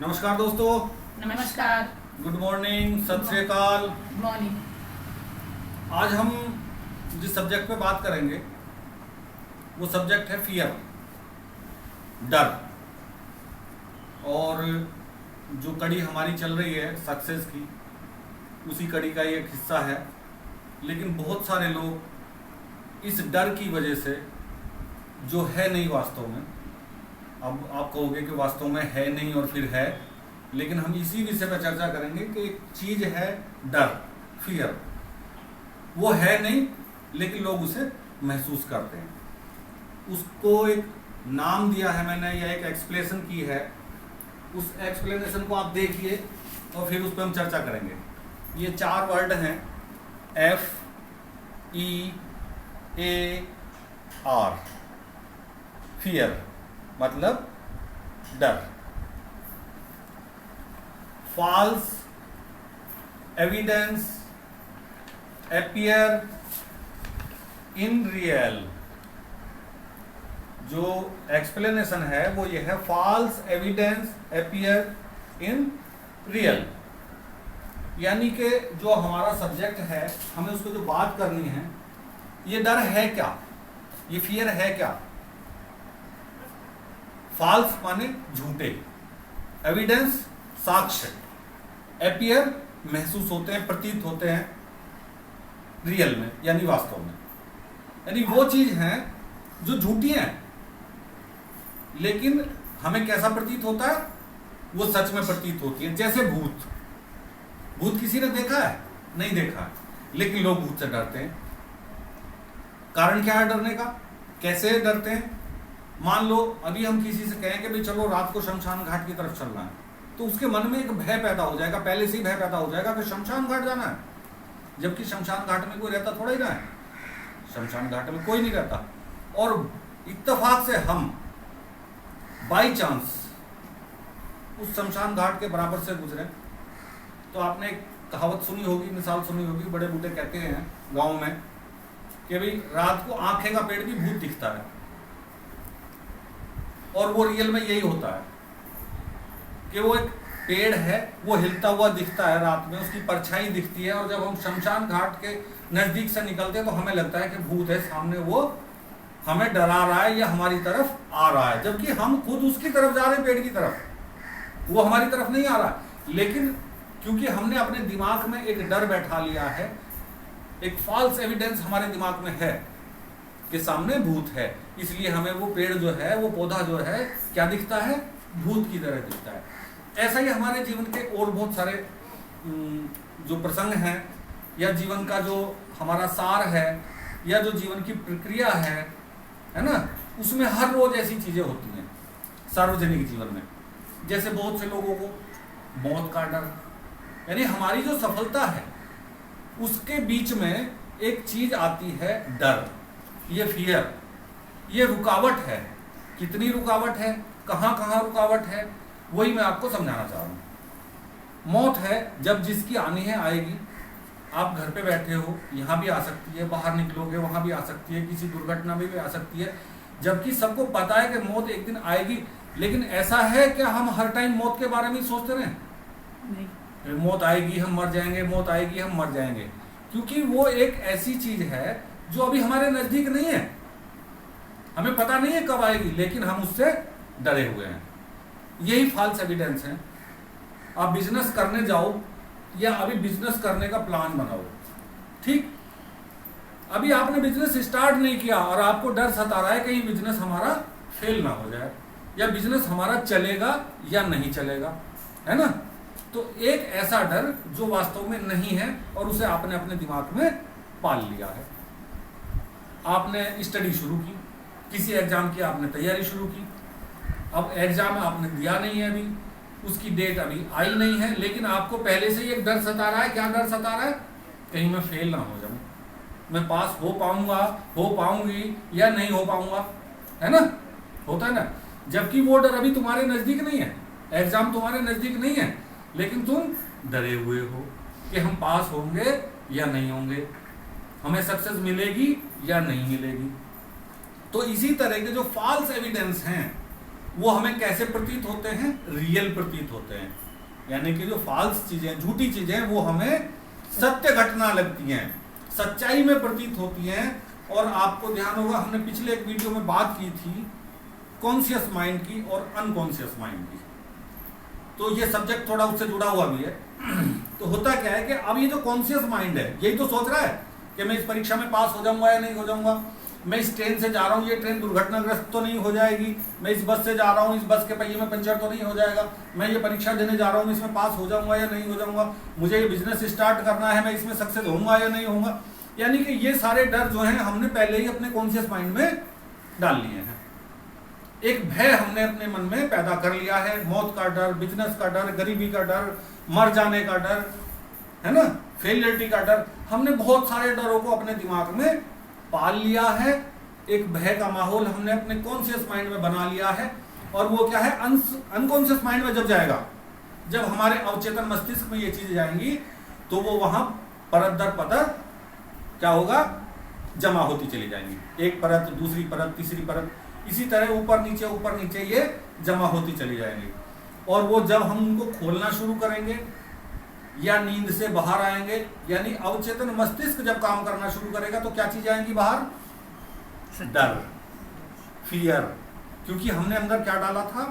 नमस्कार दोस्तों। नमस्कार। गुड मॉर्निंग, सत श्री अकाल। Good morning. आज हम जिस सब्जेक्ट पे बात करेंगे वो सब्जेक्ट है फियर, डर। और जो कड़ी हमारी चल रही है सक्सेस की, उसी कड़ी का एक हिस्सा है। लेकिन बहुत सारे लोग इस डर की वजह से, जो है नहीं वास्तव में, अब आप कहोगे कि वास्तव में है नहीं और फिर है, लेकिन हम इसी विषय पर चर्चा करेंगे कि एक चीज है डर, फियर। वो है नहीं लेकिन लोग उसे महसूस करते हैं। उसको एक नाम दिया है मैंने, या एक एक्सप्लेनेशन की है। उस एक्सप्लेनेशन को आप देखिए और फिर उस पर हम चर्चा करेंगे। ये 4 वर्ड हैं, FEAR। फियर मतलब डर। False evidence appear in real. जो एक्सप्लेनेशन है वो ये है, false evidence appear in real. यानी कि जो हमारा सब्जेक्ट है, हमें उसको जो बात करनी है, ये डर है क्या, ये फियर है क्या। फॉल्स माने झूठे, एविडेंस साक्ष्य, अपीयर महसूस होते हैं, प्रतीत होते हैं, रियल में यानी वास्तव में। यानी वो चीज है जो झूठी है लेकिन हमें कैसा प्रतीत होता है, वो सच में प्रतीत होती है। जैसे भूत। भूत किसी ने देखा है? नहीं देखा है, लेकिन लोग भूत से डरते हैं। कारण क्या है डरने का? कैसे डरते हैं? मान लो अभी हम किसी से कहें कि भाई चलो रात को शमशान घाट की तरफ चलना है, तो उसके मन में एक भय पैदा हो जाएगा, पहले से ही भय पैदा हो जाएगा कि शमशान घाट जाना है। जबकि शमशान घाट में कोई रहता थोड़ा ही ना है, शमशान घाट में कोई नहीं रहता। और इत्तेफाक से हम बाई चांस उस शमशान घाट के बराबर से गुजरे, तो आपने एक कहावत सुनी होगी, मिसाल सुनी होगी, बड़े बूढ़े कहते हैं गांव में कि भाई रात को आंखें का पेड़ भी भूत दिखता है। और वो रियल में यही होता है कि वो एक पेड़ है, वो हिलता हुआ दिखता है रात में, उसकी परछाई दिखती है। और जब हम शमशान घाट के नजदीक से निकलते हैं तो हमें लगता है कि भूत है सामने, वो हमें डरा रहा है या हमारी तरफ आ रहा है, जबकि हम खुद उसकी तरफ जा रहे हैं, पेड़ की तरफ, वो हमारी तरफ नहीं आ रहा। लेकिन क्योंकि हमने अपने दिमाग में एक डर बैठा लिया है, एक फॉल्स एविडेंस हमारे दिमाग में है कि सामने भूत है, इसलिए हमें वो पेड़ जो है, वो पौधा जो है, क्या दिखता है? भूत की तरह दिखता है। ऐसा ही हमारे जीवन के और बहुत सारे जो प्रसंग हैं, या जीवन का जो हमारा सार है, या जो जीवन की प्रक्रिया है ना, उसमें हर रोज ऐसी चीजें होती हैं सार्वजनिक जीवन में। जैसे बहुत से लोगों को मौत का डर, यानी हमारी जो सफलता है उसके बीच में एक चीज आती है, डर। ये फियर, ये रुकावट है। कितनी रुकावट है, कहां कहां रुकावट है, वही मैं आपको समझाना चाह रहा हूं। मौत है जब जिसकी आनी है आएगी। आप घर पे बैठे हो, यहां भी आ सकती है, बाहर निकलोगे वहां भी आ सकती है, किसी दुर्घटना में भी आ सकती है। जबकि सबको पता है कि मौत एक दिन आएगी, लेकिन ऐसा है क्या हम हर टाइम मौत के बारे में सोचते रहें? नहीं। मौत आएगी हम मर जाएंगे, मौत आएगी हम मर जाएंगे, क्योंकि वो एक ऐसी चीज है जो अभी हमारे नजदीक नहीं है। हमें पता नहीं है कब आएगी, लेकिन हम उससे डरे हुए हैं। यही फॉल्स एविडेंस है। आप बिजनेस करने जाओ या अभी बिजनेस करने का प्लान बनाओ, ठीक, अभी आपने बिजनेस स्टार्ट नहीं किया और आपको डर सता रहा है कहीं बिजनेस हमारा फेल ना हो जाए, या बिजनेस हमारा चलेगा या नहीं चलेगा, है ना। तो एक ऐसा डर जो वास्तव में नहीं है और उसे आपने अपने दिमाग में पाल लिया है। आपने स्टडी शुरू की, किसी एग्जाम की आपने तैयारी शुरू की, अब एग्जाम आपने दिया नहीं है, अभी उसकी डेट अभी आई नहीं है, लेकिन आपको पहले से ही एक डर सता रहा है। क्या डर सता रहा है? कहीं मैं फेल ना हो जाऊं, मैं पास हो पाऊंगा, हो पाऊंगी या नहीं हो पाऊंगा, है ना, होता है ना। जबकि वो डर अभी तुम्हारे नजदीक नहीं है, एग्जाम तुम्हारे नजदीक नहीं है, लेकिन तुम डरे हुए हो कि हम पास होंगे या नहीं होंगे, हमें सक्सेस मिलेगी या नहीं मिलेगी। तो इसी तरह के जो फॉल्स एविडेंस हैं वो हमें कैसे प्रतीत होते हैं? रियल प्रतीत होते हैं। यानी कि जो फॉल्स चीजें, झूठी चीजें, वो हमें सत्य घटना लगती हैं, सच्चाई में प्रतीत होती हैं। और आपको ध्यान होगा, हमने पिछले एक वीडियो में बात की थी कॉन्शियस माइंड की और अनकॉन्शियस माइंड की, तो ये सब्जेक्ट थोड़ा उससे जुड़ा हुआ भी है। तो होता क्या है कि अब ये जो कॉन्शियस माइंड है, यही तो सोच रहा है कि मैं इस परीक्षा में पास हो जाऊंगा या नहीं हो जाऊंगा, मैं इस ट्रेन से जा रहा हूँ, ये ट्रेन दुर्घटनाग्रस्त तो नहीं हो जाएगी, मैं इस बस से जा रहा हूँ, इस बस के पहिए में पंचर तो नहीं हो जाएगा, मैं ये परीक्षा देने जा रहा हूँ, इसमें पास हो जाऊंगा या नहीं हो जाऊंगा, मुझे ये बिजनेस स्टार्ट करना है, मैं इसमें सक्सेस होऊंगा या नहीं होऊंगा। यानी कि ये सारे डर जो हैं हमने पहले ही अपने कॉन्शियस माइंड में डाल लिए हैं। एक भय हमने अपने मन में पैदा कर लिया है, मौत का डर, बिजनेस का डर, गरीबी का डर, मर जाने का डर, है ना, फेलियरिटी का डर। हमने बहुत सारे डरों को अपने दिमाग में पाल लिया है। एक भय का माहौल हमने अपने कॉन्शियस माइंड में बना लिया है। और वो क्या है, अनकॉन्शियस माइंड में जब जाएगा, जब हमारे अवचेतन मस्तिष्क में ये चीजें जाएंगी, तो वो वहां परत दर परत क्या होगा, जमा होती चली जाएंगी। एक परत, दूसरी परत, तीसरी परत, इसी तरह ऊपर नीचे ये जमा होती चली जाएंगी। और वो जब हम उनको खोलना शुरू करेंगे या नींद से बाहर आएंगे, यानी अवचेतन मस्तिष्क जब काम करना शुरू करेगा, तो क्या चीज आएंगी बाहर? डर, फियर, क्योंकि हमने अंदर क्या डाला था?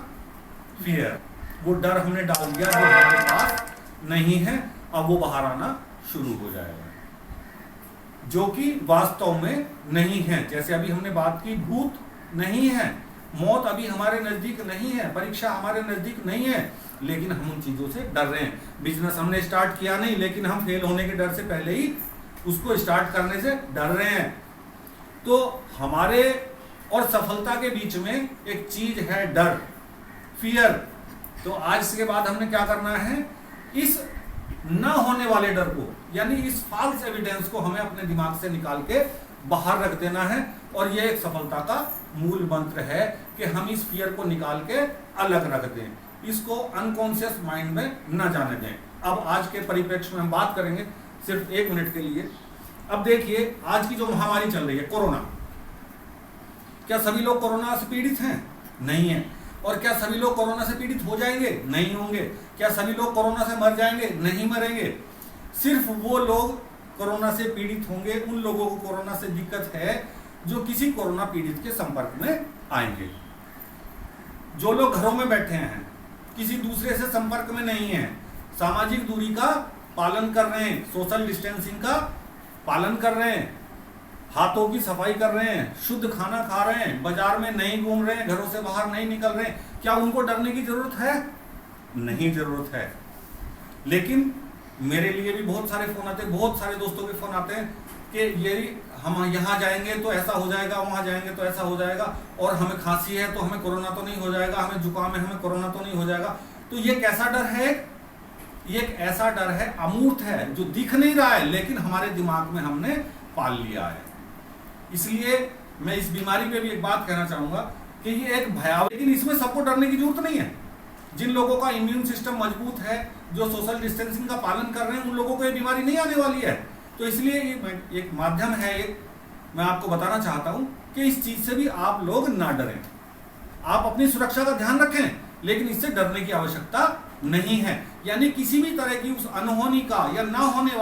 फियर। वो डर हमने डाल दिया जो हमारे पास नहीं है, अब वो बाहर आना शुरू हो जाएगा, जो कि वास्तव में नहीं है। जैसे अभी हमने बात की, भूत नहीं है, मौत अभी हमारे नजदीक नहीं है, परीक्षा हमारे नजदीक नहीं है, लेकिन हम उन चीजों से डर रहे हैं। बिजनेस हमने स्टार्ट किया नहीं, लेकिन हम फेल होने के डर से पहले ही उसको स्टार्ट करने से डर रहे हैं। तो हमारे और सफलता के बीच में एक चीज है डर, फियर। तो आज के बाद हमने क्या करना है, इस न होने वाले डर को, यानी इस फॉल्स एविडेंस को हमें अपने दिमाग से निकाल के बाहर रख देना है। और यह एक सफलता का मूल मंत्र है कि हम इस फियर को निकाल के अलग रख दें, इसको अनकॉन्शियस माइंड में न जाने दें। अब आज के परिप्रेक्ष्य में हम बात करेंगे सिर्फ 1 मिनट के लिए। अब देखिए, आज की जो महामारी चल रही है कोरोना, क्या सभी लोग कोरोना से पीड़ित हैं? नहीं है। और क्या सभी लोग कोरोना से पीड़ित हो जाएंगे? नहीं होंगे। क्या सभी लोग कोरोना से मर जाएंगे? नहीं मरेंगे। सिर्फ वो लोग कोरोना से पीड़ित होंगे, उन लोगों को कोरोना से दिक्कत है जो किसी कोरोना पीड़ित के संपर्क में आएंगे। जो लोग घरों में बैठे हैं, किसी दूसरे से संपर्क में नहीं है, सामाजिक दूरी का पालन कर रहे हैं, सोशल डिस्टेंसिंग का पालन कर रहे हैं, हाथों की सफाई कर रहे हैं, शुद्ध खाना खा रहे हैं, बाजार में नहीं घूम रहे हैं, घरों से बाहर नहीं निकल रहे हैं, क्या उनको डरने की जरूरत है? नहीं जरूरत है। लेकिन मेरे लिए भी बहुत सारे फोन आते हैं, बहुत सारे दोस्तों के फोन आते हैं कि ये हम यहाँ जाएंगे तो ऐसा हो जाएगा, वहां जाएंगे तो ऐसा हो जाएगा, और हमें खांसी है तो हमें कोरोना तो नहीं हो जाएगा, हमें जुकाम है हमें कोरोना तो नहीं हो जाएगा। तो ये कैसा डर है? ये एक ऐसा डर है, अमूर्त है, जो दिख नहीं रहा है, लेकिन हमारे दिमाग में हमने पाल लिया है। इसलिए मैं इस बीमारी पे भी एक बात कहना चाहूंगा कि ये एक भयावह, लेकिन इसमें सबको डरने की जरूरत नहीं है। जिन लोगों का इम्यून सिस्टम मजबूत है, जो सोशल डिस्टेंसिंग का पालन कर रहे हैं, उन लोगों को ये बीमारी नहीं आने वाली है। तो इसलिए ये एक माध्यम है, मैं आपको बताना चाहता हूं कि इस चीज से भी आप लोग ना डरें। आप अपनी सुरक्षा का ध्यान रखें, लेकिन इससे डरने की आवश्यकता नहीं है। यानी किसी भी तरह की उस अनहोनी का या ना होने